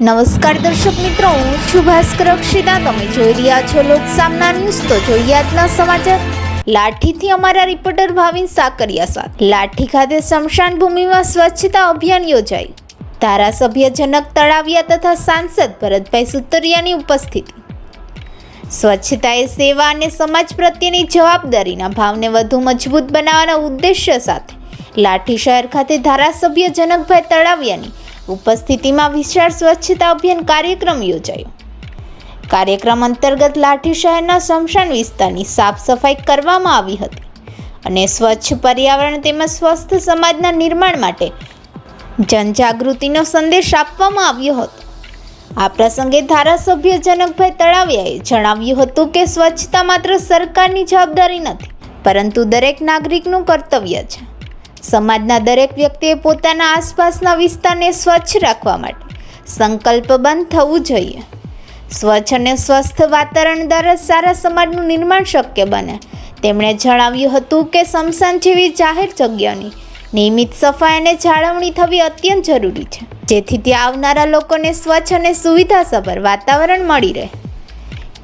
નમસ્કાર દર્શક મિત્રો, હું છું ભાસ્કર અક્ષિતા. તમે જોઈ રહ્યા છો લોકસામના ન્યૂઝ. તો જોઈએ આજના સમાચાર. લાઠીથી અમારા રિપોર્ટર ભાવિન સાકરિયા સાથે. લાઠી ખાતે સ્મશાન ભૂમિમાં સ્વચ્છતા અભિયાન યોજાયું. ધારાસભ્ય જનક તળાવિયા તથા સાંસદ ભરતભાઈ સુતરિયાની ઉપસ્થિતિ. સ્વચ્છતા એ સેવા અને સમાજ પ્રત્યેની જવાબદારીના ભાવને વધુ મજબૂત બનાવવાના ઉદ્દેશ્ય સાથે લાઠી શહેર ખાતે ધારાસભ્ય જનકભાઈ તળાવિયાની ઉપસ્થિતિમાં વિશાળ સ્વચ્છતા અભિયાન કાર્યક્રમ યોજાયો. કાર્યક્રમ અંતર્ગત લાઠી શહેરના સ્મશાન વિસ્તારની સાફ સફાઈ કરવામાં આવી હતી અને સ્વચ્છ પર્યાવરણ તેમજ સ્વસ્થ સમાજના નિર્માણ માટે જનજાગૃતિનો સંદેશ આપવામાં આવ્યો હતો. આ પ્રસંગે ધારાસભ્ય જનકભાઈ તળાવિયાએ જણાવ્યું હતું કે સ્વચ્છતા માત્ર સરકારની જવાબદારી નથી, પરંતુ દરેક નાગરિકનું કર્તવ્ય છે. સમાજના દરેક વ્યક્તિએ પોતાના આસપાસના વિસ્તારને સ્વચ્છ રાખવા માટે સંકલ્પબદ્ધ થવું જોઈએ. સ્વચ્છ અને સ્વસ્થ વાતાવરણ દ્વારા સારા સમાજનું નિર્માણ શક્ય બને. તેમણે જણાવ્યું હતું કે સ્મશાન જેવી જાહેર જગ્યાઓની નિયમિત સફાઈ અને જાળવણી થવી અત્યંત જરૂરી છે, જેથી ત્યાં આવનારા લોકોને સ્વચ્છ અને સુવિધાસભર વાતાવરણ મળી રહે.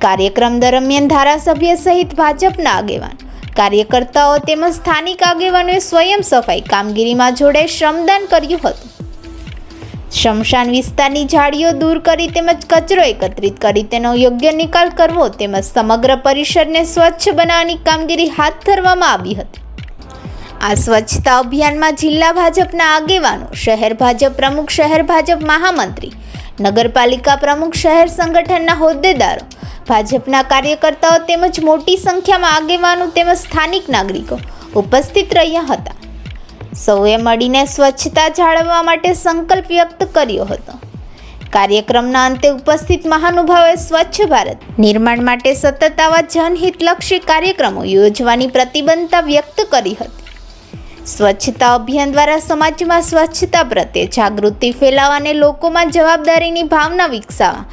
કાર્યક્રમ દરમિયાન ધારાસભ્ય સહિત ભાજપના આગેવાન, કાર્યકર્તાઓ તેમજ સ્થાનિક આગેવાનોએ સ્વયં સફાઈ કામગીરીમાં જોડાઈ શ્રમદાન કર્યું હતું. સ્મશાન વિસ્તારની ઝાડીઓ દૂર કરી તેમજ કચરો એકત્રિત કરી તેનો યોગ્ય નિકાલ કરવો તેમજ સમગ્ર પરિસરને સ્વચ્છ બનાવવાની કામગીરી હાથ ધરવામાં આવી હતી. આ સ્વચ્છતા અભિયાનમાં જિલ્લા ભાજપના આગેવાનો, શહેર ભાજપ પ્રમુખ, શહેર ભાજપ મહામંત્રી, નગરપાલિકા પ્રમુખ, શહેર સંગઠનના હોદ્દેદારો, ભાજપના કાર્યકર્તાઓ તેમજ મોટી સંખ્યામાં આગેવાનો તેમજ સ્થાનિક નાગરિકો ઉપસ્થિત રહ્યા હતા. સૌએ મળીને સ્વચ્છતા જાળવવા માટે સંકલ્પ વ્યક્ત કર્યો હતો. કાર્યક્રમના અંતે ઉપસ્થિત મહાનુભાવોએ સ્વચ્છ ભારત નિર્માણ માટે સતત આવા જનહિતલક્ષી કાર્યક્રમો યોજવાની પ્રતિબદ્ધતા વ્યક્ત કરી હતી. સ્વચ્છતા અભિયાન દ્વારા સમાજમાં સ્વચ્છતા પ્રત્યે જાગૃતિ ફેલાવવા અને લોકોમાં જવાબદારીની ભાવના વિકસાવવા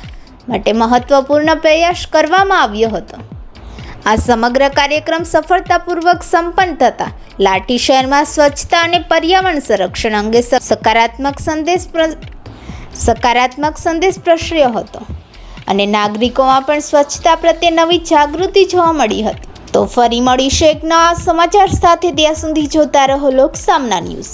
માટે મહત્વપૂર્ણ પ્રયાસ કરવામાં આવ્યો હતો. આ સમગ્ર કાર્યક્રમ સફળતાપૂર્વક સંપન્ન થતા લાઠી શહેરમાં સ્વચ્છતા અને પર્યાવરણ સંરક્ષણ અંગે સકારાત્મક સંદેશ પ્રસર્યો હતો અને નાગરિકોમાં પણ સ્વચ્છતા પ્રત્યે નવી જાગૃતિ જોવા મળી હતી. તો ફરી મળીશું એક નવા સમાચાર સાથે. ત્યાં સુધી જોતા રહો લોકસામના ન્યૂઝ.